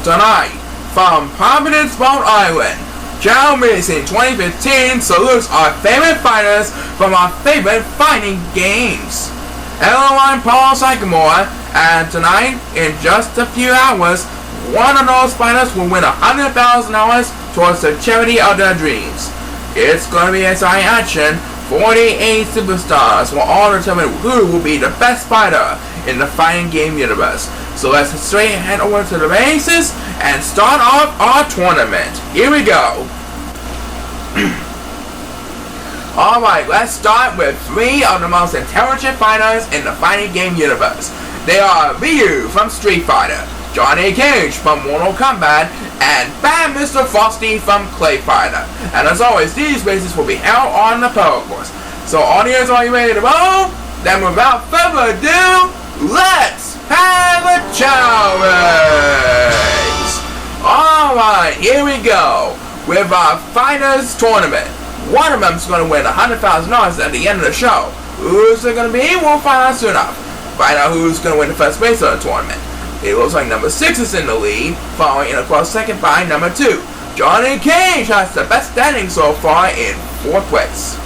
tonight, from Providence, Rhode Island, Chao Racing 2015 salutes our favorite fighters from our favorite fighting games. Hello, I'm Paul Sycamore, and tonight, in just a few hours, one of those fighters will win $100,000 towards the charity of their dreams. It's going to be exciting action. 48 superstars will all determine who will be the best fighter in the fighting game universe. So let's straight head over to the races and start off our tournament. Here we go. Alright, let's start with 3 of the most intelligent fighters in the fighting game universe. They are Ryu from Street Fighter, Johnny Cage from Mortal Kombat, and Bad Mr. Frosty from Clay Fighter. And as always, these races will be held on the pole course. So audience, are you ready to roll? Then without further ado, let's have a Chao race! Alright, here we go with our fighters tournament. One of them is going to win $100,000 at the end of the show. Who's it going to be? We'll find out soon enough. Find out who's going to win the first race of the tournament. It looks like number 6 is in the lead, following in a close second by number 2. Johnny Cage has the best standing so far in 4th place.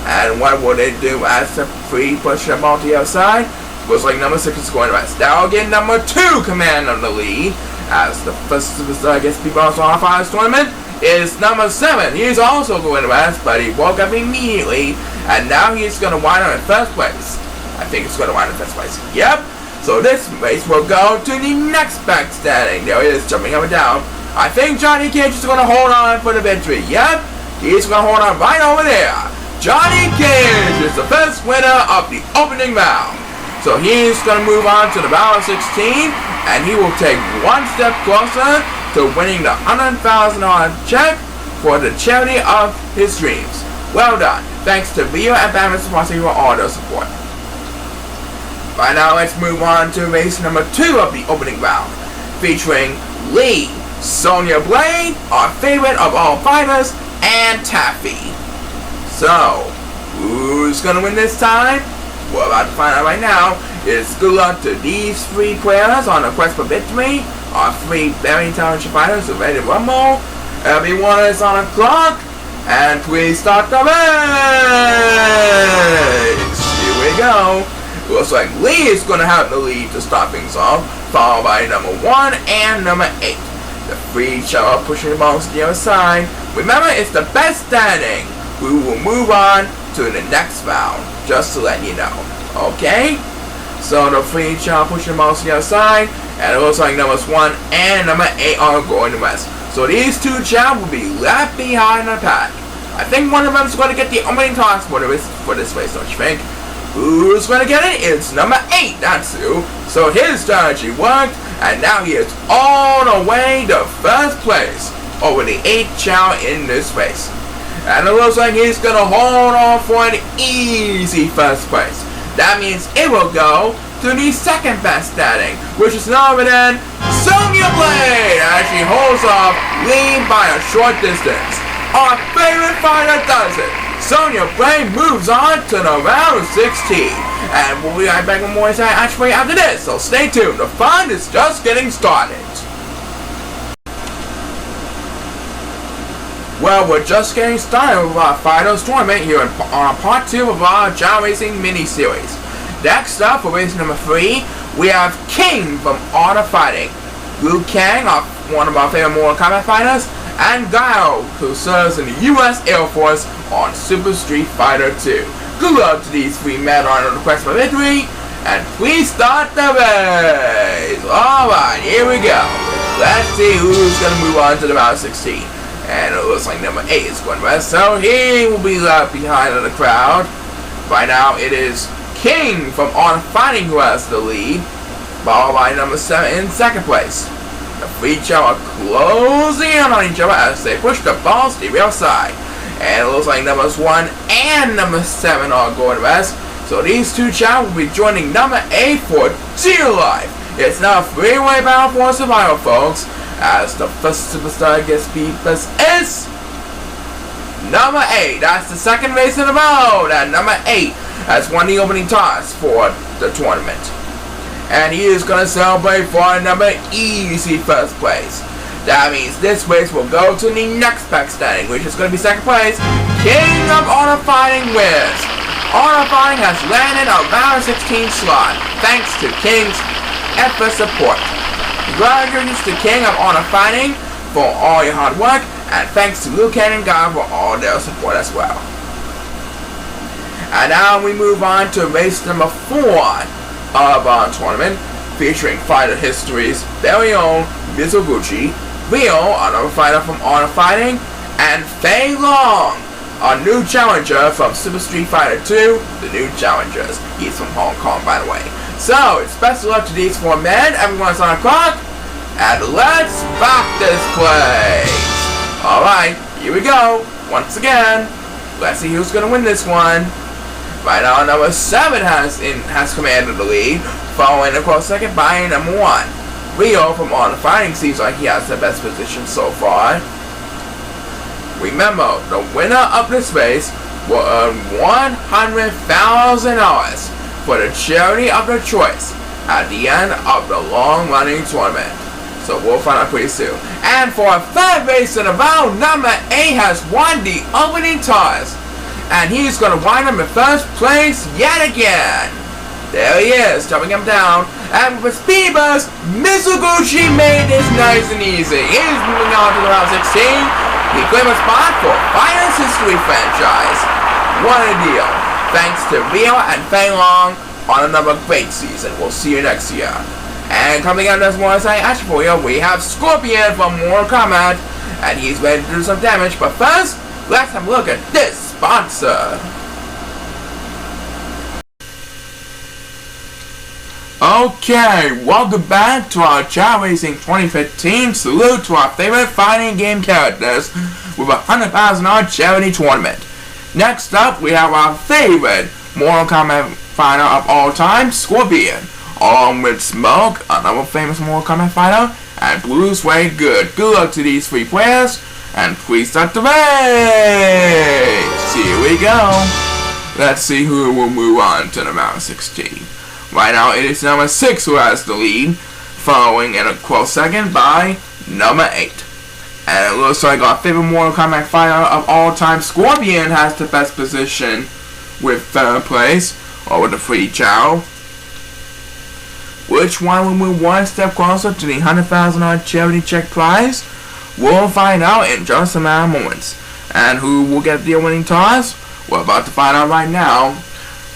And what will they do as the free push the ball to the other side? Looks like number 6 is going to rest. Now again, number 2 command of the lead, as the first superstar gets people on our fighters tournament, is number 7. He's also going to rest, but he woke up immediately, and now he's going to wind up in 1st place. I think it's going to wind up in 1st place. Yep. So this race will go to the next back standing. There he is, jumping up and down. I think Johnny Cage is going to hold on for the victory. Yep, he's going to hold on right over there. Johnny Cage is the first winner of the opening round. So he's going to move on to the round of 16, and he will take one step closer to winning the $100,000 check for the charity of his dreams. Well done. Thanks to Ryu and Batman Sponsor for all their support. Right now, let's move on to race number 2 of the opening round, featuring Lee, Sonya Blade, our favorite of all fighters, and Taffy. So, who's gonna win this time? We're about to find out right now. It's good luck to these 3 players on the quest for victory. Our 3 very talented fighters are ready to rumble. Everyone is on the clock, and please start the race. Here we go. Looks like Lee is going to have the lead to start things off, followed by number 1 and number 8. The free Chao pushing the balls to the other side. Remember, it's the best standing who will move on to the next round, just to let you know. Okay? So the free Chao pushing the balls to the other side, and it looks like numbers 1 and number 8 are going to rest. So these 2 Chao will be left behind the pack. I think one of them is going to get the opening toss for this race, don't you think? Who's going to get it? It's number 8, that's who. So his strategy worked, and now he is all the way to 1st place over the 8 Chao in this race. And it looks like he's going to hold on for an easy 1st place. That means it will go to the 2nd best standing, which is none other than Sonya Blade, as she holds off Lee by a short distance. Our favorite fighter does it. Sonya Blade moves on to the round of 16, and we'll be right back with more inside action after this, so stay tuned. The fun is just getting started. Well, we're just getting started with our fighters tournament here on part 2 of our Chao Racing mini-series. Next up, for race number 3, we have King from Art of Fighting, Liu Kang, one of our favorite Mortal Kombat fighters, and Guile, who serves in the U.S. Air Force on Super Street Fighter 2. Good luck to these 3 men on the quest for victory, and please start the race! Alright, here we go. Let's see who's going to move on to the round 16. And it looks like number 8 is going to rest, so he will be left behind in the crowd. By now, it is King from Art of Fighting who has the lead, followed by number 7 in 2nd place. The 3 Chao are closing in on each other as they push the balls to the outside. And it looks like numbers 1 and number 7 are going to rest. So these 2 Chao will be joining number 8 for dear life. It's now a 3-way battle for survival, folks. As the first superstar gets beat, this is number 8. That's the 2nd race in a row that number 8 has won the opening toss for the tournament. and he is going to celebrate for another easy first place. That means this race will go to the next pack standing, which is going to be second place. King of Honor Fighting wins. Honor Fighting has landed a round 16 slot, thanks to King's effort support. Congratulations to King of Honor Fighting for all your hard work, and thanks to Luke and God for all their support as well. And now we move on to race number 4 of our tournament, featuring fighter history's very own Mizuguchi, Rio, another fighter from Honor Fighting, and Fei Long, our new challenger from Super Street Fighter 2, the new challengers. He's from Hong Kong, by the way. So, it's best of luck to these 4 men. Everyone's on the clock, and let's rock this place. Alright, here we go. Once again, let's see who's going to win this one. Right now, number 7 has commanded the lead, following a close second by number 1. Rio from Honor Fighting seems like he has the best position so far. Remember, the winner of this race will earn $100,000 for the charity of their choice at the end of the long-running tournament. So we'll find out pretty soon. And for a third race in a row, number 8 has won the opening toss. And he's going to wind up in first place yet again. There he is, jumping him down. And with speed boost, Mizuguchi made this nice and easy. He's moving on to the round 16. He claimed a spot for Finance History franchise. What a deal. Thanks to Rio and Fei Long on another great season. We'll see you next year. And coming out as one side action for you, we have Scorpion from Mortal Kombat. And he's ready to do some damage. But first, let's have a look at this sponsor. Okay, welcome back to our Chao Racing 2015 salute to our favorite fighting game characters with a $100,000 charity tournament. Next up, we have our favorite Mortal Kombat fighter of all time, Scorpion, along with Smoke, another famous Mortal Kombat fighter, and Blue Suede Good. Good luck to these 3 players, and please start the race! Here we go. Let's see who will move on to the round 16. Right now, it is number 6 who has the lead, following in a close second by number 8. And it looks like our favorite Mortal Kombat fighter of all time, Scorpion, has the best position with third place over the free Chao. Which one will move one step closer to the $100,000 charity check prize? We'll find out in just a matter of moments. And who will get the winning toss? We're about to find out right now.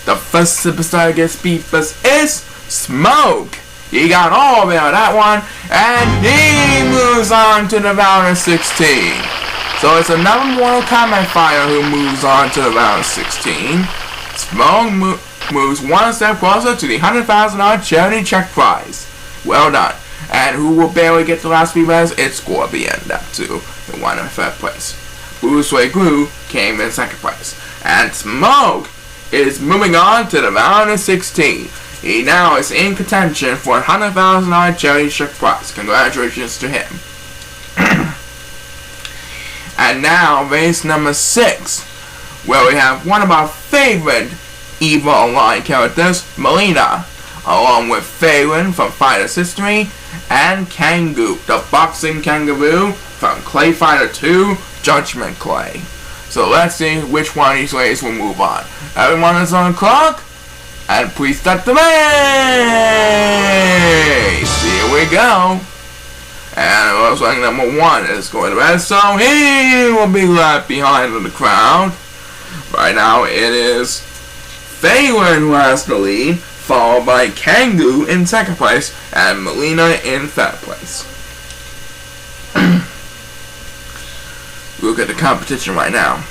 The first superstar to get speed boost is Smoke. He got all of it on that one, and he moves on to the round of 16. So it's another Mortal Kombat fighter who moves on to the round of 16. Smoke moves one step closer to the $100,000 charity check prize. Well done. And who will barely get the last few rounds? It's Scorpion, that too, the one in third place. Blue Suede Glue came in second place. And Smoke is moving on to the round of 16. He now is in contention for a $100,000 charity check prize. Congratulations to him. And now, race number 6, where we have one of our favorite Evil Online characters, Melina, along with Phelan from Fighter's History, and Kangoo, the boxing kangaroo from Clay Fighter 2, Judgment Clay. So let's see which one of these races will move on. Everyone is on the clock, and please start the race! Here we go. And it looks like number 1 is going to rest, so he will be left behind in the crowd. Right now it is Phelan who has the lead, followed by Kangoo in second place, and Melina in third place. Look at the competition right now.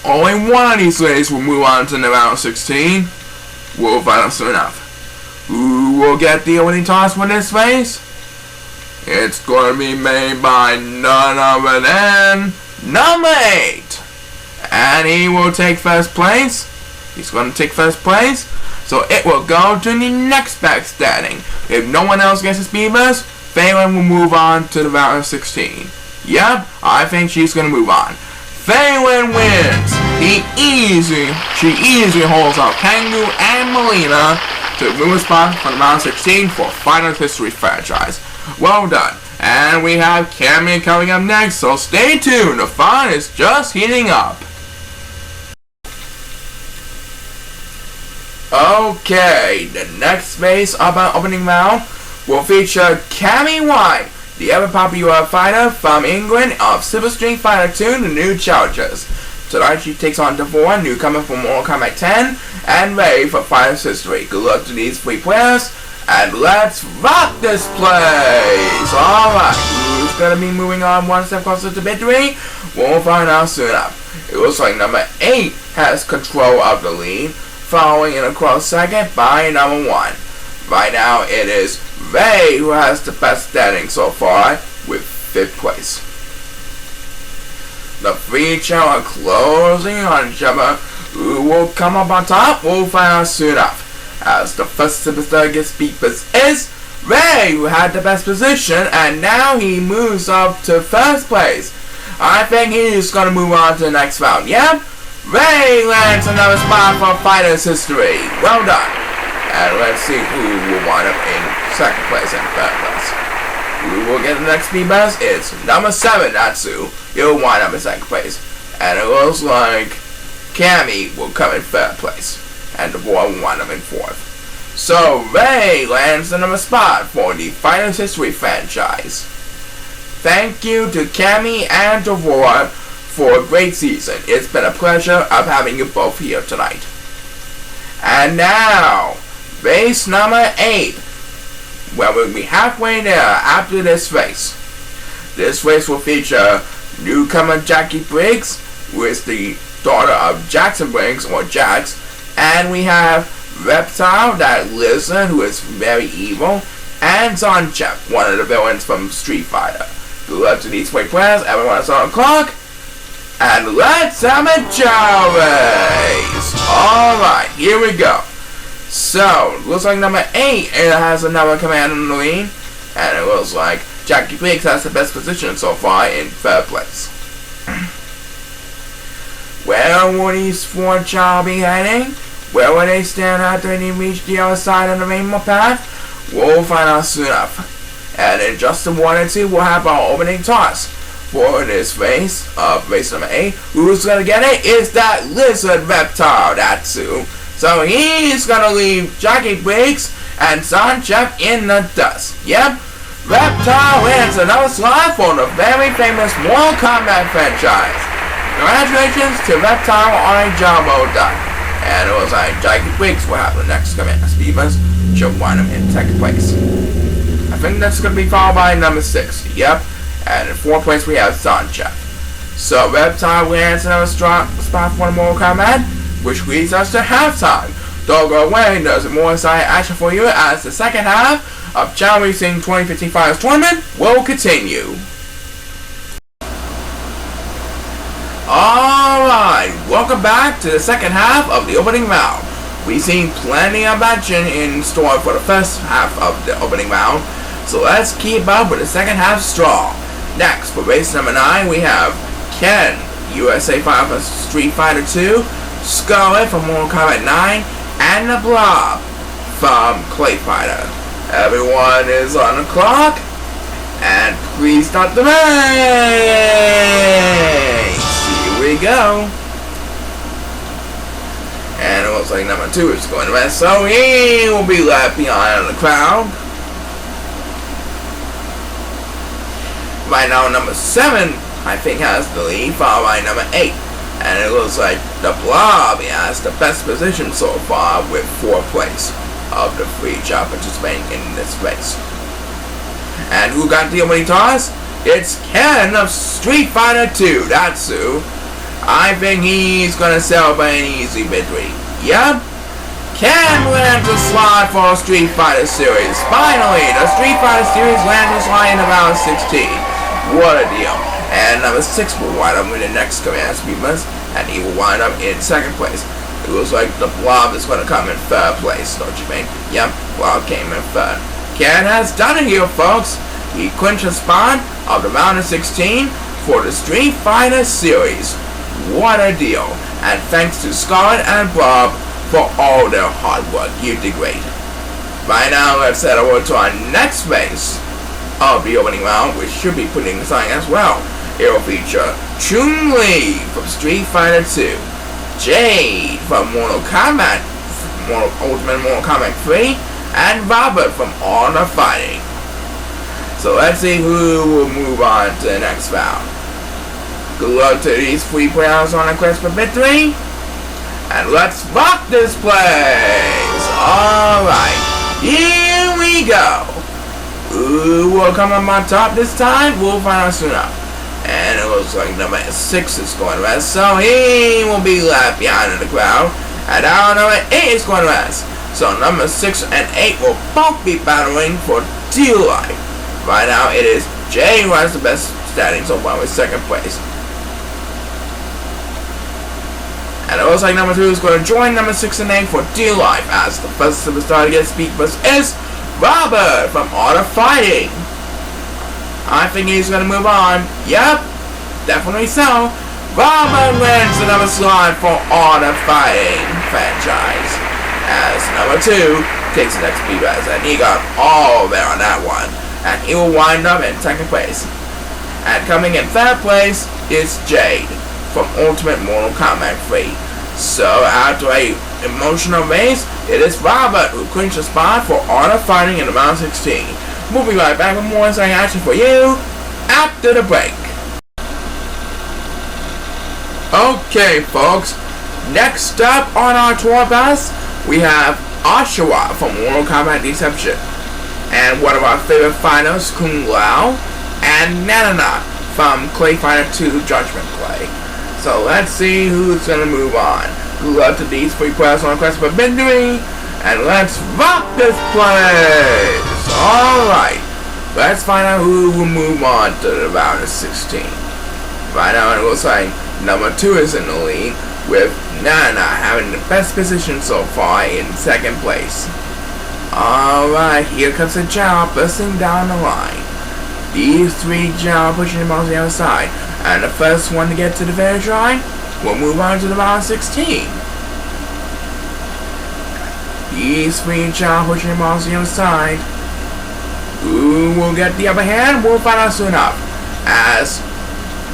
Only one of these races will move on to the round 16. We'll find out soon enough. Who will get the winning toss for this race? It's going to be made by none other than number 8. And he will take first place. He's going to take first place. So it will go to the next back standing. If no one else gets a speed boost, Phelan will move on to the round of 16. Yep, I think she's going to move on. Phelan wins. She easily holds out Kangoo and Melina to move a spot from round 16 for Final History franchise. Well done. And we have Cammy coming up next, so stay tuned. The fun is just heating up. Okay, the next phase of our opening round will feature Cammy White, the ever popular fighter from England of Super Street Fighter 2, the new challengers. Tonight she takes on Devora, newcomer from Mortal Kombat 10, and Ray for Finals History. Good luck to these three players, and let's rock this place! Alright, who's gonna be moving on one step closer to victory? We'll find out soon enough. It looks like number 8 has control of the lead, following in a close second by number 1. Right now it is Ray who has the best standing so far with 5th place. The three are closing on each other. Who will come up on top? We'll find out soon enough. As the first superstar gets beat is Ray, who had the best position, and now he moves up to 1st place. I think he's gonna move on to the next round. Yep, Ray lands another spot for Fighters History. Well done. And let's see who will wind up in 2nd place and 3rd place. Who will get the next speed best? It's number 7, Natsu. He'll wind up in 2nd place. And it looks like Cammy will come in 3rd place. And the boy will wind up in 4th. So Ray lands the number spot for the Finals History franchise. Thank you to Cammy and Devora for a great season. It's been a pleasure of having you both here tonight. And now, race number 8. Well, we'll be halfway there after this race. This race will feature newcomer Jackie Briggs, who is the daughter of Jackson Briggs, or Jax, and we have Reptile, that lizard who is very evil, and Zonchep, one of the villains from Street Fighter. Good luck to these three players. Everyone is on the clock, and let's have a Chao race. Alright, here we go. So, looks like number 8 it has another command in the lead, and it looks like Jackie Briggs has the best position so far in 3rd place. Where will these 4 Chao be heading? Where will they stand after they reach the other side of the rainbow path? We'll find out soon enough. And in just a 1 or 2, we'll have our opening toss for this race of race number 8. Who's gonna get it? Is that lizard Reptile, Natsu. So he's gonna leave Jackie Briggs and Zonchep in the dust. Yep, Reptile wins another slot for the very famous Mortal Kombat franchise. Congratulations to Reptile on a job well done. And it was like Jackie Briggs will have the next command. Stevens should wind him in 2nd place. I think that's gonna be followed by number 6. Yep, and in 4th place we have Zonchep. So Reptile wins another strong spot for the Mortal Kombat, which leads us to halftime. Don't go away, there's more exciting action for you as the second half of Chao Racing 2015 Finals Tournament will continue. Alright, welcome back to the second half of the opening round. We've seen plenty of action in store for the first half of the opening round, so let's keep up with the second half strong. Next, for race number 9, we have Ken, USA Fighter for Street Fighter 2, Scarlet from Mortal Kombat 9, and the Blob from Clay Fighter. Everyone is on the clock, and please start the race! Here we go. And it looks like number 2 is going to rest, so he will be left behind in the crowd. Right now, number 7, I think, has the lead, followed by number 8. And it looks like the Blob has the best position so far with 4th place of the 3 Chao participating in this race. And who got the opening toss? It's Ken of Street Fighter 2, Natsu. I think he's gonna celebrate an easy victory. Yep, Ken lands a slot for Street Fighter series. Finally, the Street Fighter series lands a slot in round 16. What a deal. And number 6 will wind up with the next command speedbus, and he will wind up in 2nd place. It looks like the Blob is going to come in 3rd place, don't you think? Yep, Blob came in 3rd. Ken has done it here, folks. He clinched a spot of the round of 16 for the Street Fighter series. What a deal. And thanks to Scarlet and Blob for all their hard work. You did great. Right now, let's head over to our next race of the opening round, which should be putting the sign as well. It will feature Chun-Li from Street Fighter 2, Jade from Ultimate Mortal Kombat 3, and Robert from Honor Fighting. So let's see who will move on to the next round. Good luck to these 3 players on a quest for victory. And let's rock this place! Alright, here we go. Who will come up on top this time? We'll find out soon enough. And it looks like number 6 is going to rest, so he will be left behind in the crowd. And our number 8 is going to rest. So number 6 and 8 will both be battling for dear life. Right now it is Jay who has the best standing so far with 2nd place. And it looks like number 2 is going to join number 6 and 8 for dear life, as the first superstar to get speed boost is Robert from Art of Fighting. I think he's going to move on. Yep, definitely so. Robert wins the number slot for Art of Fighting franchise, as number 2 takes the next speed boost, and he got all there on that one. And he will wind up in 2nd place. And coming in 3rd place is Jade from Ultimate Mortal Kombat 3. So after a emotional race, it is Robert who clinched a spot for Art of Fighting in the round 16. We'll be right back with more exciting action for you after the break. Okay folks, next up on our tour bus, we have Oshawa from Mortal Kombat Deception, and one of our favorite fighters, Kung Lao, and Nanana from Clay Fighter 2 Judgment Clay. So let's see who's gonna move on. Good luck to these 3 players on a quest for victory, and let's rock this place! Alright, let's find out who will move on to the round of 16. Right now it looks like number 2 is in the lead, with Nana having the best position so far in 2nd place. Alright, here comes the Chao bursting down the line. These 3 Chao pushing him on the other side, and the first one to get to the finish line will move on to the round 16. These 3 Chao pushing him on the other side. Who will get the upper hand? We'll find out soon enough, as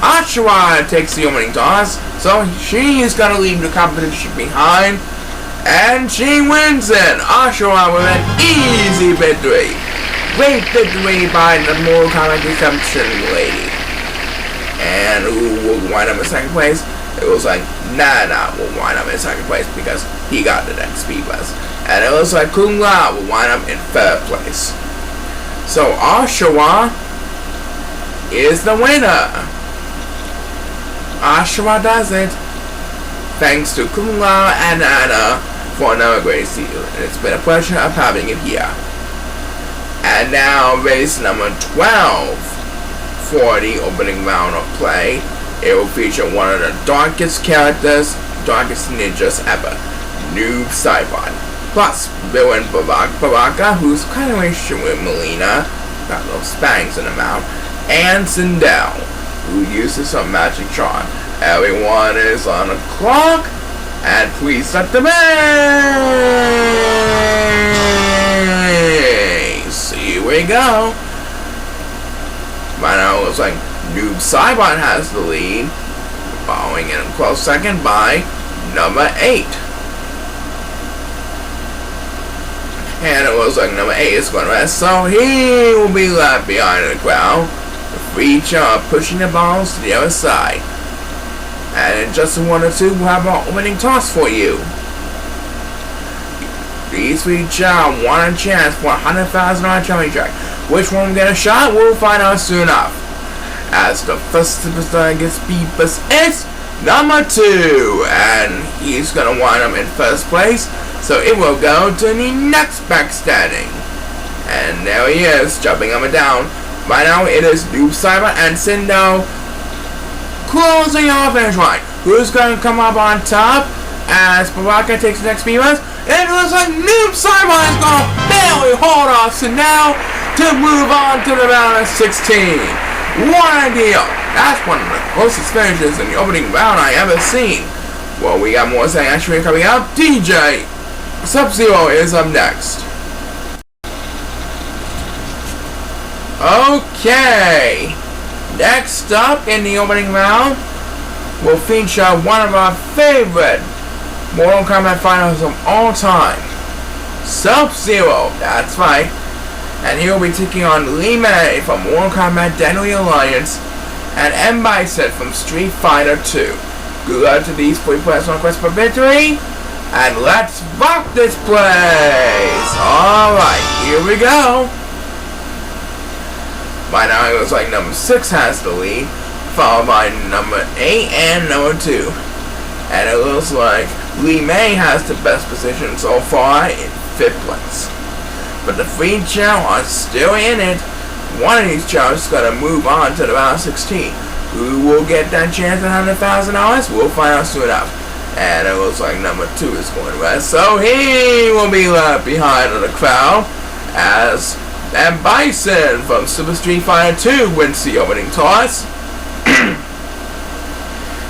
Oshawa takes the opening toss, so she is going to leave the competition behind, and she wins it. Oshawa with an easy victory. Great victory by the Mortal Kombat Deception lady. And who will wind up in 2nd place? It looks like Nana will wind up in 2nd place because he got the next speed bus. And it looks like Kung Lao will wind up in 3rd place. So Oshawa is the winner. Oshawa does it. Thanks to Kung Lao and Nana for another great season. It's been a pleasure of having you here. And now race number 12 for the opening round of play. It will feature one of the darkest characters, darkest ninjas ever, Noob Saibot, plus villain Baraka, who's kind of relationship with Melina, got little spangs in the mouth, and Sindel, who uses some magic charm. Everyone is on the clock, and please set the race. Here we go. Right now it looks like Noob Saibot has the lead, following in a close second by number 8. And it looks like number 8 is going to rest, so he will be left behind in the crowd. The 3 Chao pushing the balls to the other side. And in just 1 or 2, we'll have our opening toss for you. These 3 Chao want a chance for a $100,000 jumping jack. Which one will get a shot? We'll find out soon enough. As the first superstar gets speed boost is number 2, and he's gonna wind up in 1st place. So it will go to the next back standing. And there he is, jumping up and down. Right now it is Noob Saibot and Sindo closing off finish line. Who's gonna come up on top as Baraka takes the next speed boost? It looks like Noob Saibot is gonna barely hold off Sindo to move on to the round of 16. What a deal! That's one of the closest finishes in the opening round I ever seen. Well, we got more saying actually coming up. DJ Sub-Zero is up next. Okay, next up in the opening round, we'll feature one of our favorite Mortal Kombat fighters of all time, Sub-Zero, that's right. And he'll be taking on Li Mei from Mortal Kombat Deadly Alliance and M. Bison from Street Fighter 2. Good luck to these three players on quest for victory, and let's rock this place! Alright, here we go. By now it looks like number 6 has the lead, followed by number 8 and number 2. And it looks like Li Mei has the best position so far in 5th place. But the 3 Chao are still in it. One of these Chao is going to move on to the round 16. Who will get that chance at $100,000? We'll find out soon enough. And it looks like number 2 is going to rest, so he will be left behind in the crowd as M. Bison from Super Street Fighter 2 wins the opening toss.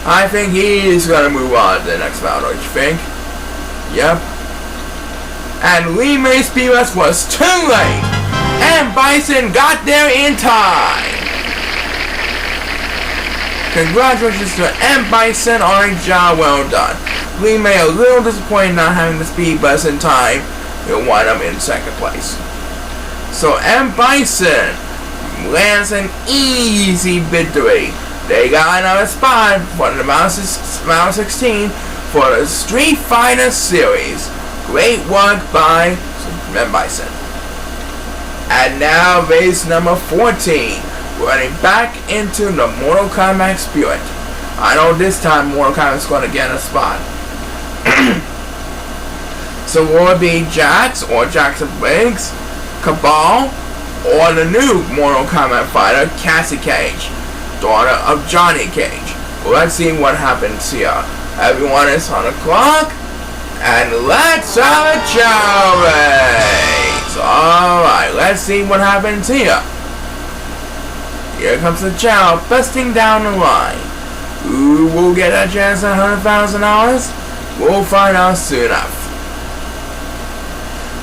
I think he's going to move on to the next round, don't you think? Yep. And Li Mei's POS was too late, and Bison got there in time. Congratulations to M. Bison on a job well done. Li Mei a little disappointed not having the speed bus in time. He'll wind up in 2nd place. So M. Bison lands an easy victory. They got another spot for the round 16 for the Street Fighter series. Great work by M. Bison. And now race number 14. Running back into the Mortal Kombat spirit. I know this time Mortal Kombat is going to get a spot. So will it be Jax or Jackson Briggs, Cabal, or the new Mortal Kombat fighter, Cassie Cage, daughter of Johnny Cage? Well, let's see what happens here. Everyone is on the clock, and let's have a Chao race. Alright, let's see what happens here. Here comes the Chao busting down the line. Who will get a chance at $100,000? We'll find out soon enough.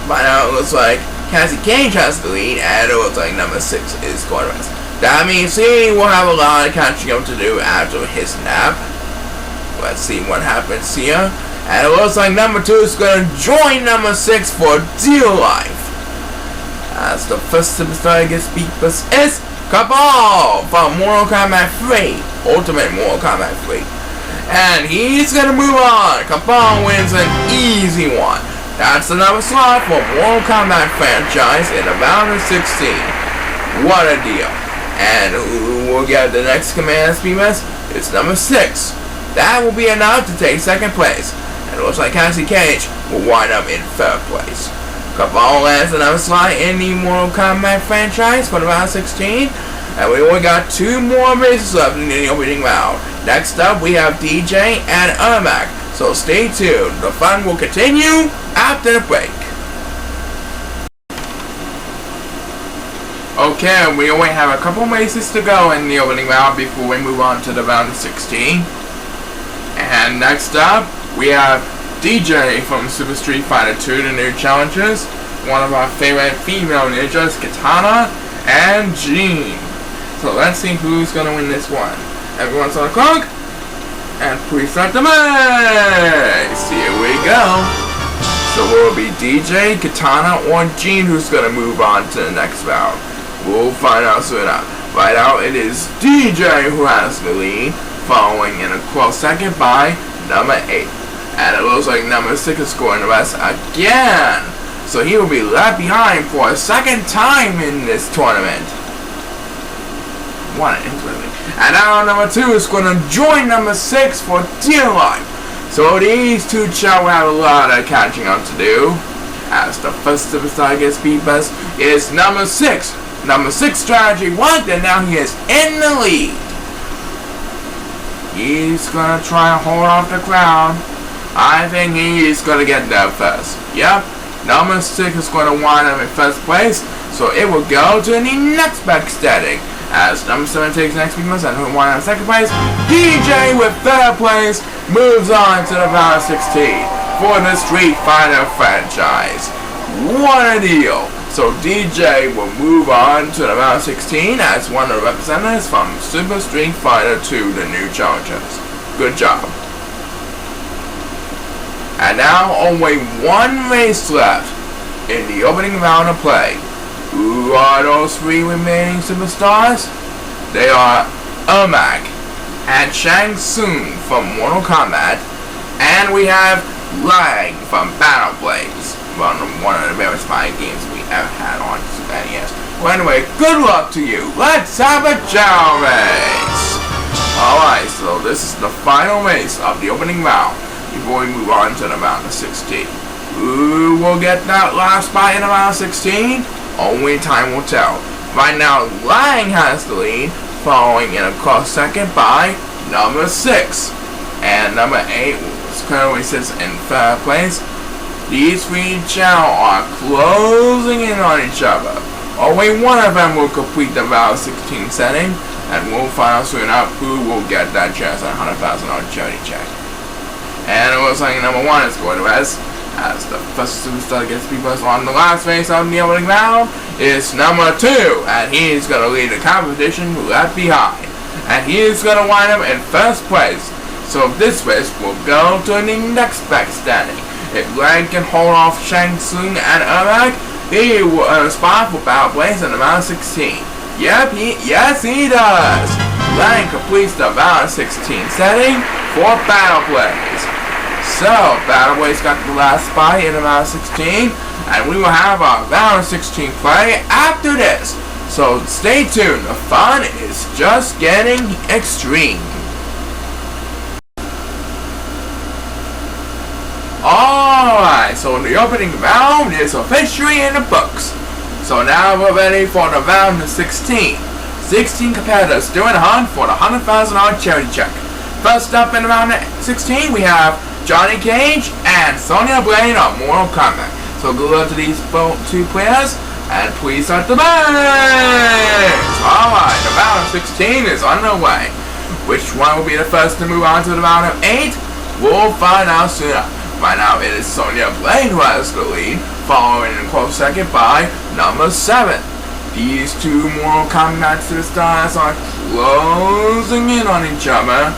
By now it looks like Cassie Cage has the lead, and it looks like number 6 is going to rest. That means he will have a lot of catching up to do after his nap. Let's see what happens here. And it looks like number 2 is going to join number 6 for dear life. As the first superstar gets beat is Cabal from Mortal Kombat 3, Ultimate Mortal Kombat 3. And he's going to move on. Cabal wins an easy one. That's another slot for Mortal Kombat franchise in the round of 16. What a deal. And who will get the next command speedbus? It's number 6. That will be enough to take 2nd place. And it looks like Cassie Cage will wind up in 3rd place. Cabal lands another slot in the Mortal Kombat franchise for the round 16. And we only got 2 more races left in the opening round. Next up, we have DJ and Ermac. So stay tuned. The fun will continue after the break. Okay, we only have a couple races to go in the opening round before we move on to the round of 16. And next up, we have DJ from Super Street Fighter 2, the new challengers. One of our favorite female ninjas, Katana and Jean. So let's see who's going to win this one. Everyone's on the clock. And please start the race. Here we go. So will it be DJ, Katana, or Jean who's going to move on to the next round? We'll find out soon enough. Right now it is DJ who has the lead, following in a close second by number 8. And it looks like number 6 is scoring the rest again. So he will be left behind for a 2nd time in this tournament. What an interesting. And now number 2 is going to join number 6 for dear life. So these 2 Chao will have a lot of catching up to do. As the first superstar gets beat best is number 6. Number 6 strategy worked, and now he is in the lead. He's going to try and hold off the crowd. I think he's going to get there first. Yep. Number 6 is going to wind up in 1st place. So it will go to the next best standing. As number 7 takes next week and who won in 2nd place, DJ with 3rd place moves on to the round of 16 for the Street Fighter franchise. What a deal So DJ will move on to the round 16 as one of the representatives from Super Street Fighter 2, the new challengers. Good job. And now only one race left in the opening round of play. Who are those three remaining superstars? They are Ermac and Shang Tsung from Mortal Kombat, and we have Lang from Battle Blades, one of the very fighting games we ever had on Super NES. Well, anyway, good luck to you. Let's have a Chao race. Alright, so this is the final race of the opening round before we move on to the round of 16. Who will get that last spot in the round of 16? Only time will tell. Right now, Lang has the lead, following in a close second by number 6. And number 8 currently sits in third place. These three Chao are closing in on each other. Only one of them will complete the round 16 setting, and we'll find out soon enough who will get that chance at $100,000 charity check. And it looks like number 1 is going to rest, as the first superstar gets people on the last race of the opening round is number 2, and he's going to lead the competition left behind. And he's going to wind up in first place. So this race will go to the next back standing. If Lang can hold off Shang Tsung and Ermac, he will earn a spot for Battle Blades in the round 16. Yep, yes he does! Lang completes the round 16 setting for Battle Blades. So, Battle Blades got the last spot in the round 16, and we will have our round 16 play after this. So stay tuned, the fun is just getting extreme. Alright, so the opening round is officially in the books. So now we're ready for the round of 16. 16 competitors doing a hunt for the $100,000 charity check. First up in the round of 16, we have Johnny Cage and Sonya Blade of Mortal Kombat. So good luck to these two players, and please start the race! Alright, the round of 16 is underway. Which one will be the first to move on to the round of 8? We'll find out soon. Right now it is Sonya Blade who has the lead, following in a close second by number 7. These two Mortal Kombat superstars are closing in on each other.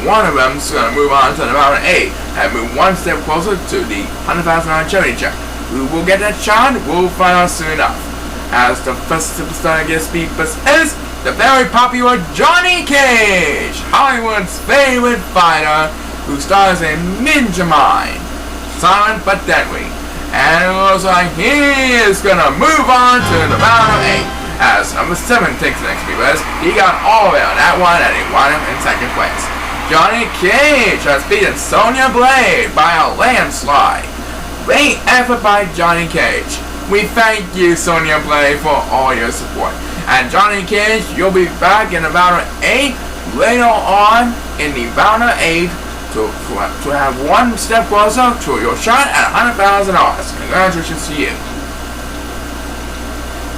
One of them is going to move on to the round of 8 and move one step closer to the $100,000 charity check. Who will get that shot? We'll find out soon enough. As the first superstar gets beat is the very popular Johnny Cage, Hollywood's favorite fighter, who stars in Ninja Mine, silent but deadly. And it looks like he is gonna move on to the round of 8. As number 7 takes the next because he got all the way on that one and he wound up in second place. Johnny Cage has beaten Sonya Blade by a landslide. Great effort by Johnny Cage. We thank you, Sonya Blade, for all your support. And Johnny Cage, you'll be back in the round of 8 later on in the round of 8 to have one step closer to your shot at $100,000. Congratulations to you.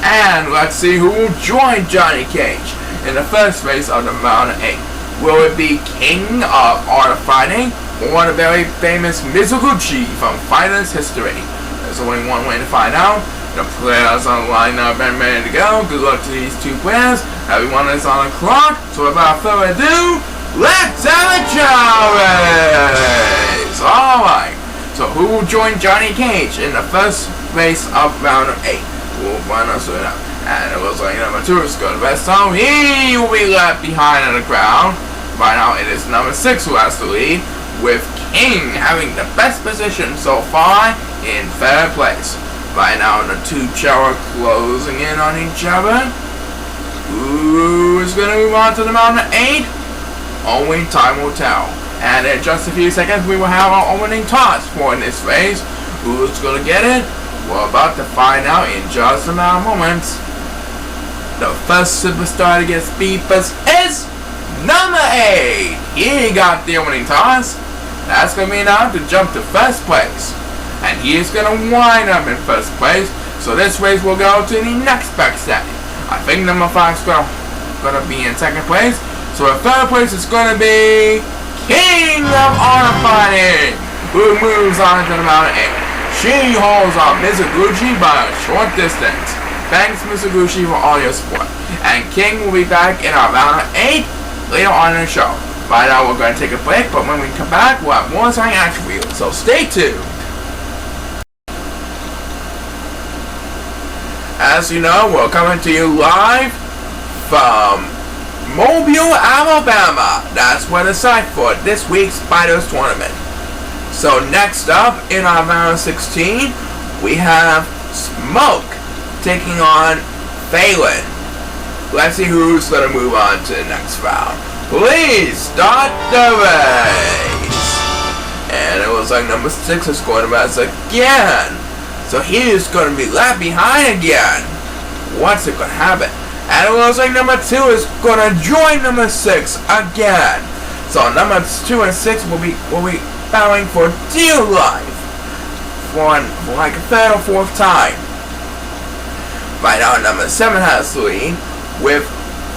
And let's see who will join Johnny Cage in the first race of the round of 8. Will it be King of Art of Fighting or the very famous Mizoguchi from Fighters History? There's only one way to find out. The players are lined up and ready to go. Good luck to these two players. Everyone is on the clock. So without further ado, let's have a Chao race! Alright, so who will join Johnny Cage in the first race of round of 8? We'll find out soon enough. And it looks like number 2 is going to rest home. He will be left behind in the crowd. Right now it is number 6 who has the lead, with King having the best position so far in third place. Right now the two Chao are closing in on each other. Who is going to move on to the round of 8? Only time will tell. And in just a few seconds we will have our opening toss for this race. Who's going to get it? We're about to find out in just a matter of moments. The first superstar to get speed boost is number 8. He got the opening toss. That's going to be enough to jump to first place. And he is going to wind up in first place. So this race will go to the next back standing. I think number 5 is going to be in second place. So in third place is going to be King of Art of Fighting, who moves on to the round of 8. She holds on Mizuguchi by a short distance. Thanks, Mizuguchi, for all your support. And King will be back in our round of 8 later on in the show. Right now, we're going to take a break, but when we come back, we'll have more exciting action for you. So stay tuned. As you know, we're coming to you live from Mobile, Alabama. That's where the site for this week's Fighters Tournament. So next up in our round of 16, we have Smoke taking on Phelan. Let's see who's going to move on to the next round. Please start the race. And it looks like number 6 is going to race again. So he is going to be left behind again. What's it going to happen? And it looks like number 2 is going to join number 6 again. So number 2 and 6 will be battling for dear life for like a third or fourth time. Right now, number 7 has the lead, with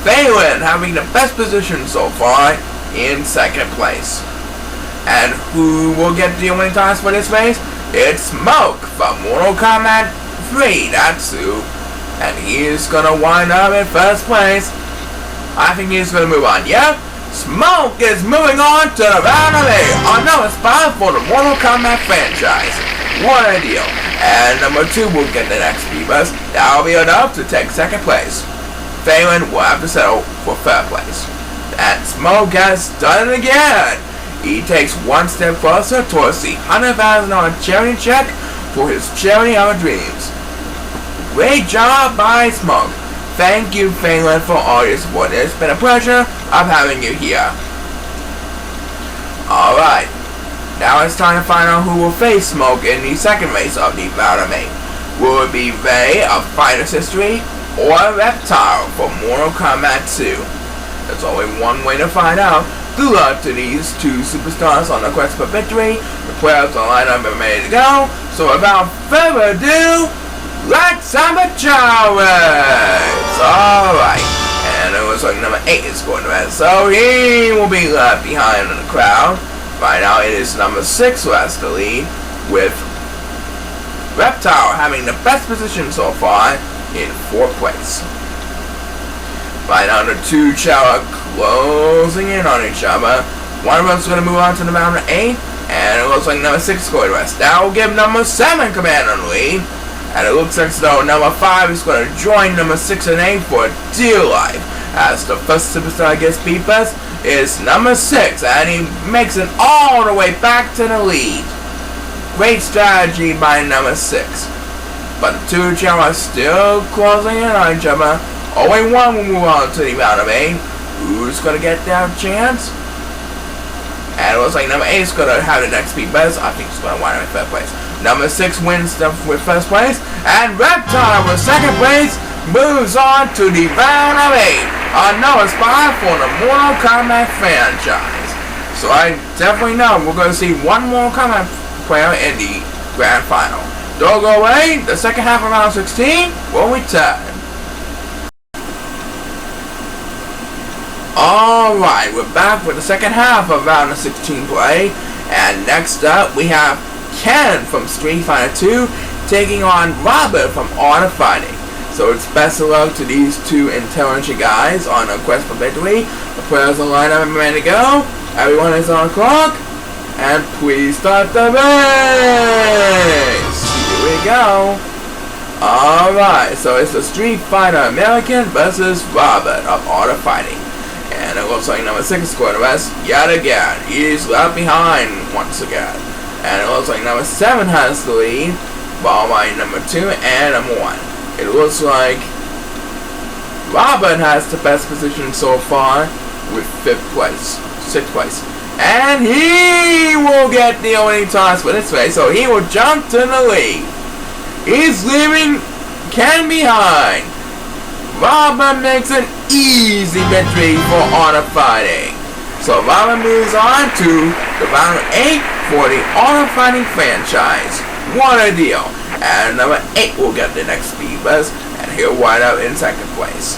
Phelan having the best position so far in second place. And who will get the winning toss for this race? It's Smoke from Mortal Kombat 3, that's who. And he is going to wind up in first place. I think he's going to move on. Yep, Smoke is moving on to the round of 8. Another spot for the Mortal Kombat franchise. What a deal. And number 2 will get the next Beavers. That will be enough to take second place. Phelan will have to settle for third place. And Smoke has done it again. He takes one step closer towards the $100,000 charity check for his charity of dreams. Great job by Smoke. Thank you, Phelan, for all your support. It's been a pleasure of having you here. Alright, now it's time to find out who will face Smoke in the second race of the round of 8. Will it be Ray of Fighters History or Reptile for Mortal Kombat 2? There's only one way to find out. Good luck to these 2 superstars on the quest for victory. The players are lined up and ready to go. So without further ado, let's have a Chao Race! Alright, and it looks like number 8 is going to win, so he will be left behind in the crowd. Right now it is number 6 who has the lead, with Reptile having the best position so far in 4th place. Right now the 2 Chao are closing in on each other. One of them is going to move on to the round of 8, and it looks like number 6 is going to rest. That will give number 7 command on the lead. And it looks like though number 5 is going to join number 6 and 8 for dear life. As the first superstar gets beat first is number 6, and he makes it all the way back to the lead. Great strategy by number 6. But the 2 Chao are still closing in on each other. Only one will move on to the round of 8. Who's going to get that chance? And it looks like number 8 is going to have the next beat best. I think he's going to wind up in third place. Number 6 wins with first place. And Reptile with second place moves on to the round of 8. Another spot for the Mortal Kombat franchise. So I definitely know we're going to see one Mortal Kombat player in the grand final. Don't go away. The second half of round 16 will return. Alright, we're back with the second half of round of 16 play. And next up we have Ken from Street Fighter 2 taking on Robert from Art of Fighting. So it's best of luck to these 2 intelligent guys on a quest for victory. The players are lined up and ready to go. Everyone is on the clock. And please start the race! Here we go. Alright, so it's the Street Fighter American versus Robert of Art of Fighting. And it looks like number 6 is going to rest yet again. He's left behind once again. And it looks like number 7 has the lead, followed by number 2 and number 1. It looks like Robert has the best position so far with 6th place. And he will get the opening toss for this race, so he will jump to the lead. He's leaving Ken behind. Robert makes an easy victory for Art of Fighting. So Robert moves on to the round of 8 for the Art of Fighting franchise. What a deal. And number 8 will get the next speed bus, and he'll wind up in second place.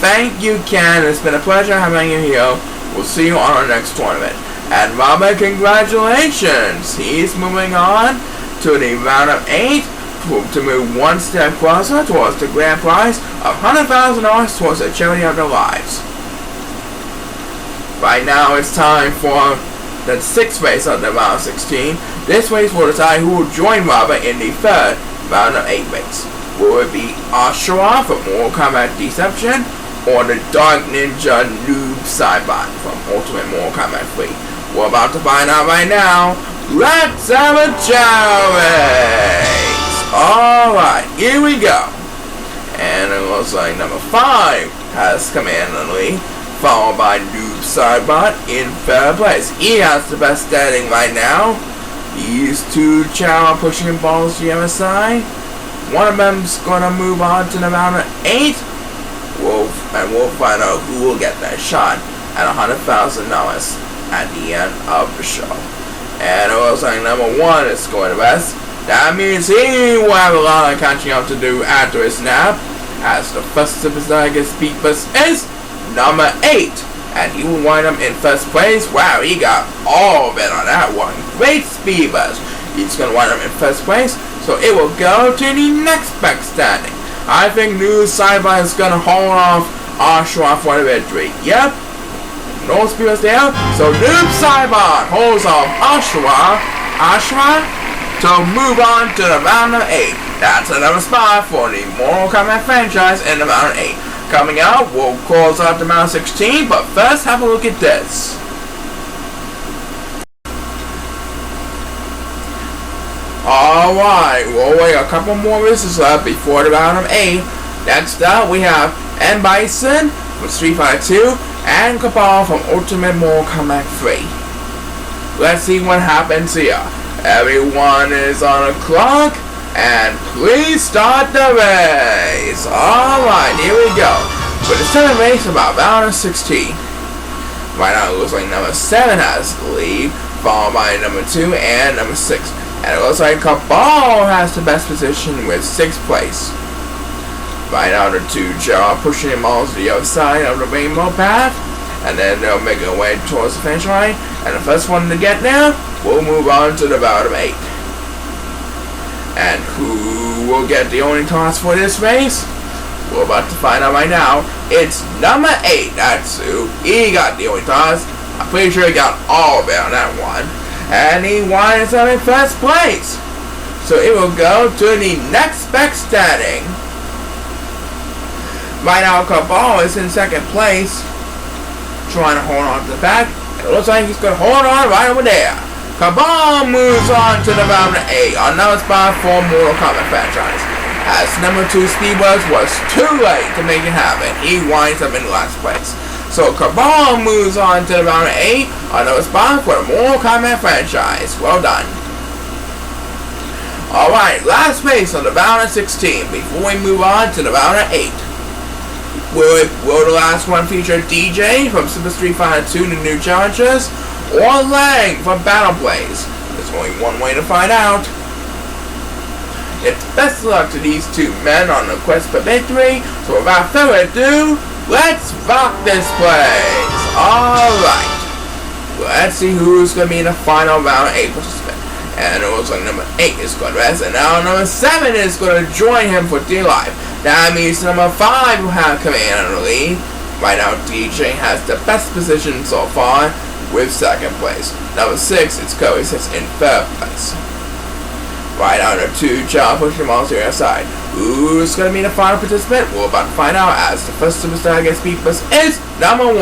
Thank you, Ken. It's been a pleasure having you here. We'll see you on our next tournament. And Robert, congratulations. He's moving on to the round of 8 to move one step closer towards the grand prize of $100,000 towards the charity of their lives. Right now it's time for the 6th race of the round of 16. This race will decide who will join Robert in the 3rd round of 8 race. Will it be Oshawa from Mortal Kombat Deception or the Dark Ninja Noob Cybot from Ultimate Mortal Kombat 3? We're about to find out right now. Let's have a Chao Race! Alright, here we go. And it looks like number 5 has come in the lead, followed by Noob Cybot in 3rd place. He has the best standing right now. These two Chao pushing balls to the other side. One of them's gonna move on to the round of 8. We'll find out who will get that shot at $100,000 at the end of the show. And it looks like number 1 is going to rest. That means he will have a lot of catching up to do after his nap, as the first superstar gets beat is number 8. And he will wind up in 1st place. Wow, he got all of it on that one. Great speed buzz. He's going to wind up in 1st place. So it will go to the next back standing. I think Noob Cybot is going to hold off Oshawa for the victory. Yep. No speed buzz there. So Noob Cybot holds off Oshawa to move on to the round of 8. That's another spot for the Mortal Kombat franchise in the round of 8. Coming out, we'll close out the round of 16, but first have a look at this. Alright, we'll wait a couple more races left before the round of 8. Next up, we have M. Bison from Street Fighter 2 and Kabal from Ultimate Mortal Kombat 3. Let's see what happens here. Everyone is on the clock, and please start the race. Alright, here we go. But it's time to race about round of 16. Right now it looks like number 7 has the lead, followed by number 2 and number 6. And it looks like Kabal has the best position with 6th place. Right now the 2 Chao pushing him all to the other side of the rainbow path. And then they'll make their way towards the finish line. And the first one to get there will move on to the round of 8. And who will get the only toss for this race? We're about to find out right now. It's number 8. That's who. He got the only toss. I'm pretty sure he got all of it on that one. And he winds up in 1st place. So it will go to the next back standing. Right now Kabal is in 2nd place, trying to hold on to the back. It looks like he's going to hold on right over there. Kabal moves on to the round of 8, another spot for Mortal Kombat franchise. As number 2 Speedbuzz was too late to make it happen, he winds up in last place. So Kabal moves on to the round of 8, another spot for the Mortal Kombat franchise. Well done. Alright, last race on the round of 16 before we move on to the round of 8. Will the last one feature DJ from Super Street Fighter 2 The New Challengers, or Lang from Battle Blaze? There's only one way to find out. It's best of luck to these 2 men on the quest for victory, so without further ado, let's rock this place! Alright, let's see who's going to be in the final round of 8 participant. And it looks like number 8 is going to rest, and now number 7 is going to join him for Dear Life. That means number 5 will have come in on the lead. Right now, DJ has the best position so far with 2nd place. Number 6 is Cody, sits in 3rd place. Right now, number 2, Chao pushing him all to the other side. Who's going to be the final participant? We're about to find out, as the first superstar gets beat is number 1.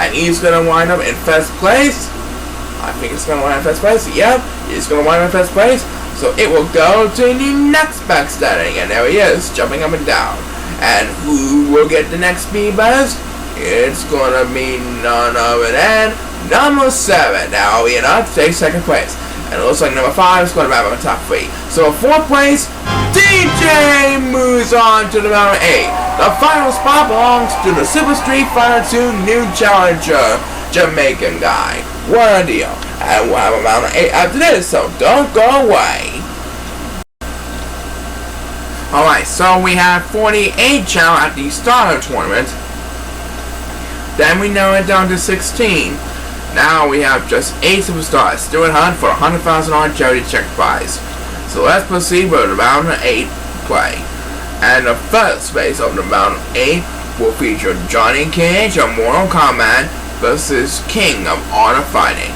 And he's going to wind up in 1st place. I think it's going to wind up in 1st place. Yep, he's going to wind up in 1st place. So it will go to the next back standing, and there he is, jumping up and down. And who will get the next speed buzz? It's gonna be none other than number 7. Now he takes 2nd place. And it looks like number 5 is gonna wrap up in top 3. So 4th place, DJ moves on to the round of 8. The final spot belongs to the Super Street Fighter 2 New Challenger, Jamaican guy. What a deal. And we'll have a round of 8 after this, so don't go away. Alright, so we have 48 Chao at the start of the tournament. Then we narrow it down to 16. Now we have just 8 superstars still at hunt for a $100,000 charity check prize. So let's proceed with the round 8 play. And the first race of the round 8 will feature Johnny Cage of Mortal Kombat versus King of Art of Fighting.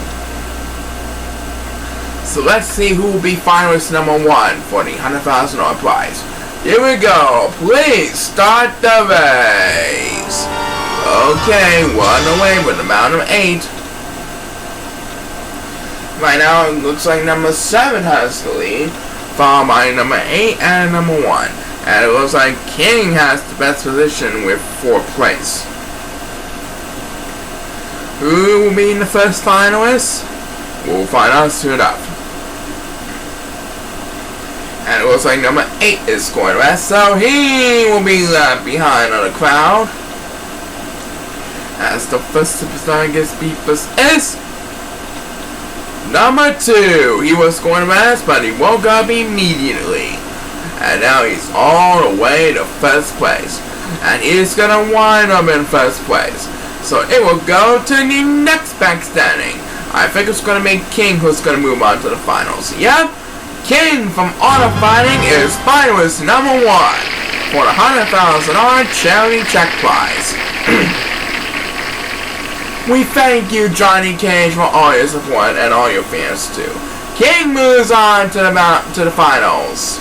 So let's see who will be finalist number 1 for the $100,000 prize. Here we go. Please start the race. Okay, one away with the round 8. Right now, it looks like number 7 has the lead, followed by number 8 and number 1. And it looks like King has the best position with 4th place. Who will be in the first finalist? We'll find out soon enough. And it looks like number 8 is going west, so he will be left behind on the crowd. As the first superstar gets beat is number 2. He was going west, but he woke up immediately. And now he's all the way to first place. And he's gonna wind up in first place. So it will go to the next back standing. I think it's gonna be King who's gonna move on to the finals. Yep, King from Art of Fighting is finalist number 1 for the $100,000 charity check prize. We thank you, Johnny Cage, for all your support and all your fans too. King moves on to the finals.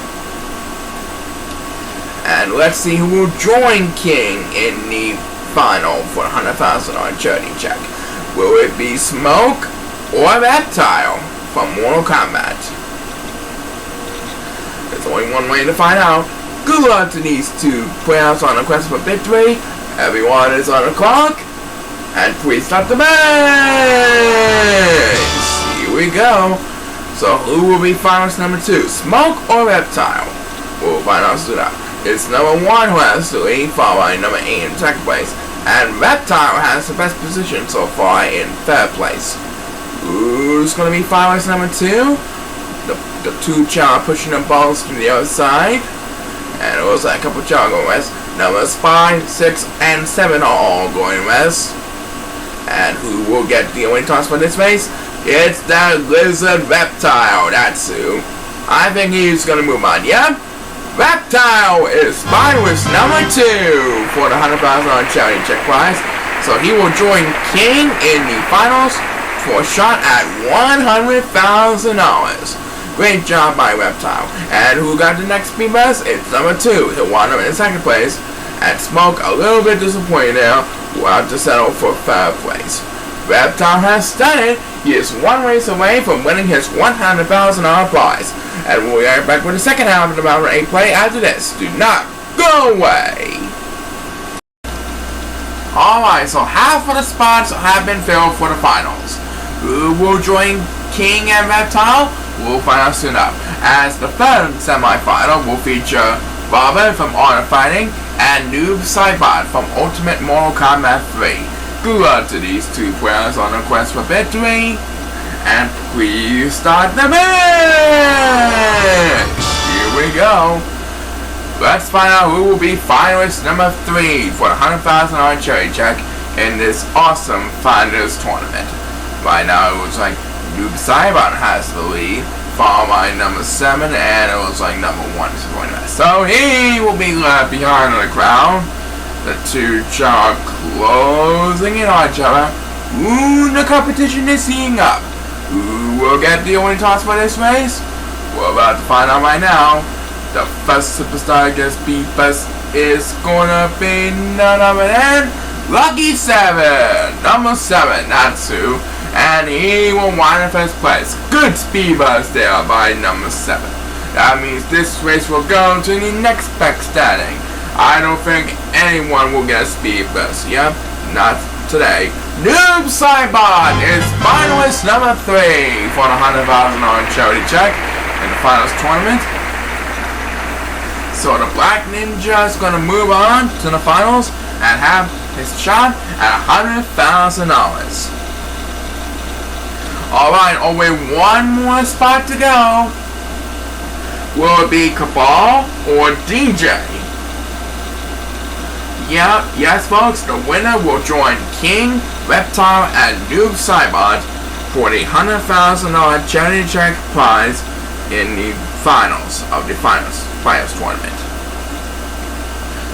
And let's see who will join King in the final for $100,000 charity check. Will it be Smoke or Reptile from Mortal Kombat? There's only one way to find out. Good luck to these two players on the quest for victory. Everyone is on the clock. And please start the race! Here we go. So who will be finalist number 2? Smoke or Reptile? We'll find out soon enough. It's number 1 who has the lead, followed by number 8 in 2nd place. And Reptile has the best position so far in 3rd place. Who's going to be finalist number 2? The 2 Chao pushing the balls to the other side. And it looks like a couple Chao going west. Numbers 5, 6, and 7 are all going west. And who will get the only toss for this race? It's that lizard Reptile. That's who. I think he's going to move on. Yep. Reptile is finalist number 2 for the $100,000 charity check prize. So he will join King in the finals for a shot at $100,000. Great job by Reptile. And who got the next speed bus? It's number 2. He'll wind up in 2nd place. And Smoke, a little bit disappointed now, will have to settle for 3rd place. Reptile has done it. He is 1 race away from winning his $100,000 prize. And we'll be right back with the second half of the round 8 play after this. Do not go away. Alright, so half of the spots have been filled for the finals. Who will join King and Reptile? We'll find out soon enough. As the 3rd semi-final will feature Robert from Art of Fighting and Noob Saibot from Ultimate Mortal Kombat 3. Good luck to these 2 players on the quest for victory. And please start the match! Here we go. Let's find out who will be finalist number 3 for the $100,000 charity check in this awesome Finders tournament. Right now it looks like Noob Saibot has the lead, followed by number 7, and it looks like number 1 is going to mess. So he will be left behind in the crowd. The 2 are closing in on each other. Ooh, the competition is heating up. Who will get the only toss for this race? We're about to find out right now. The first superstar gets beat first is gonna be none other than Lucky 7. Number 7, that's who. And he will wind in 1st place. Good speed bust there by number 7. That means this race will go to the next back standing. I don't think anyone will get a speed bust. Yep, not today. Noob Saibot is finalist number 3 for the $100,000 charity check in the finals tournament. So the Black Ninja is going to move on to the finals and have his shot at $100,000. Alright, only 1 more spot to go. Will it be Cabal or DJ? Yeah, yes folks, the winner will join King, Reptile, and Noob Saibot for the $100,000 charity check prize in the finals of the finals tournament.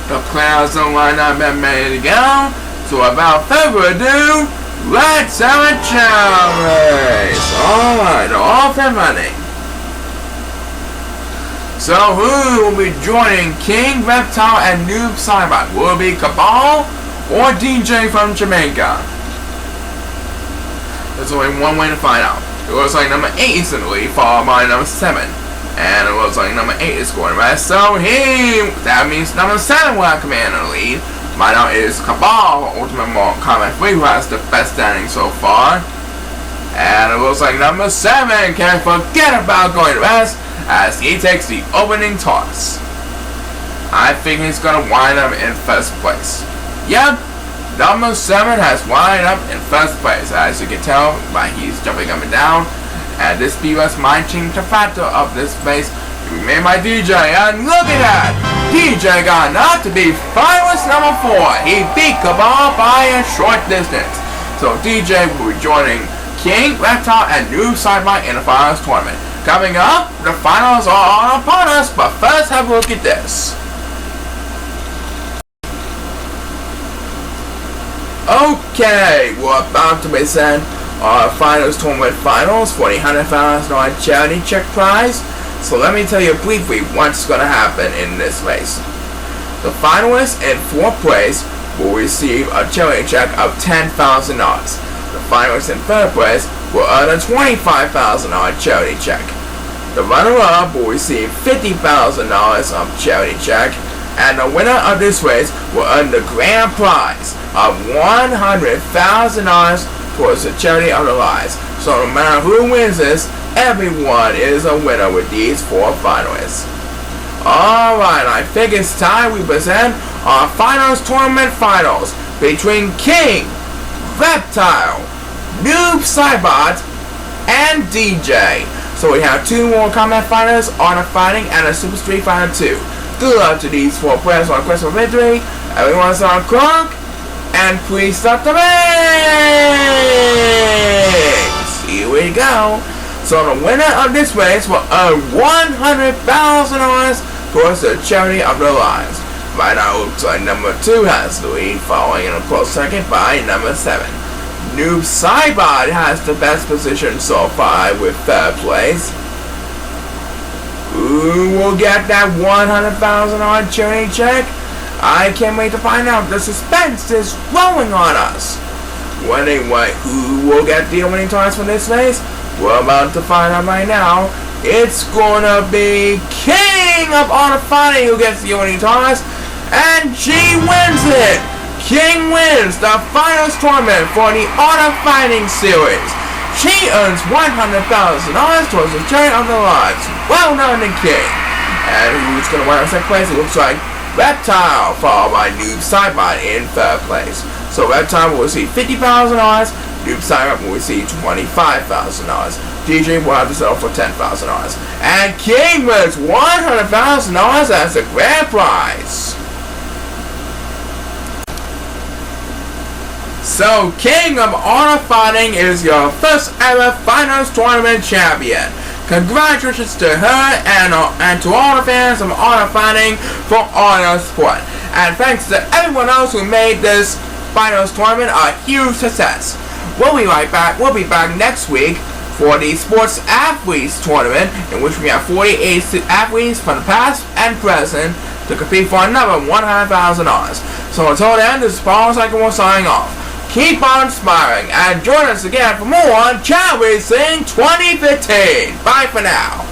The players are lined up and ready to go. So without further ado, let's have a Chao race. Alright, off and running. So who will be joining King, Reptile, and Noob Saibot? Will it be Cabal or DJ from Jamaica? There's only one way to find out. It looks like number 8 is in the lead, followed by number 7. And it looks like number 8 is scoring right. So that means number 7 will have command in the lead. My now is Cabal, Ultimate Mortal Kombat 3, who has the best standing so far. And it looks like number 7 can't forget about going to rest as he takes the opening toss. I think he's gonna wind up in first place. Yep, number 7 has wind up in first place, as you can tell by he's jumping up and down. And this was my team to factor of this place. We made my DJ, and look at that! DJ got enough to be finalist number 4. He beat Cabal by a short distance. So DJ will be joining King, Reptile, and Noob Saibot in the finals tournament. Coming up, the finals are upon us, but first have a look at this. Okay, we're about to present our finals tournament finals for the $100,000 charity check prize. So let me tell you briefly what's going to happen in this race. The finalists in 4th place will receive a charity check of $10,000. The finalists in 3rd place will earn a $25,000 charity check. The runner-up will receive $50,000 of charity check, and the winner of this race will earn the grand prize of $100,000 towards the charity of their lives. So no matter who wins this, everyone is a winner with these 4 finalists. Alright, I think it's time we present our finals tournament finals between King, Reptile, Noob Saibot, and DJ. So we have 2 more Kombat fighters, Honor Fighting, and a Super Street Fighter 2. Good luck to these 4 players on Quest for Victory. Everyone's on clock, and please start the race! Here we go. So the winner of this race will earn $100,000 towards the charity of their lives. Right now it looks like number 2 has the lead, following in a close second by number 7. Noob Saibot has the best position so far with 3rd place. Who will get that $100,000 charity check? I can't wait to find out. The suspense is growing on us. Anyway, who will get the winning toss for this race? We're about to find out right now. It's gonna be King of Honor Fighting who gets the winning toss, and she wins it! King wins the finals tournament for the Honor Fighting series. She earns $100,000 towards the charity of their lives. Well done to King. And who's gonna win in 2nd place? It looks like Reptile, followed by Noob Saibot in 3rd place. So Reptile will receive $50,000, Noob Saibot will receive $25,000. DJ will have to settle for $10,000. And King wins $100,000 as a grand prize. So King of Honor Fighting is your first ever finals tournament champion. Congratulations to her and to all the fans of Honor Fighting for all your support. And thanks to everyone else who made this finals tournament a huge success. We'll be right back. We'll be back next week for the Sports Athletes Tournament, in which we have 48 athletes from the past and present to compete for another $100,000. So until then, this is Paul Cycle signing off. Keep on inspiring and join us again for more on Chao Racing 2015. Bye for now.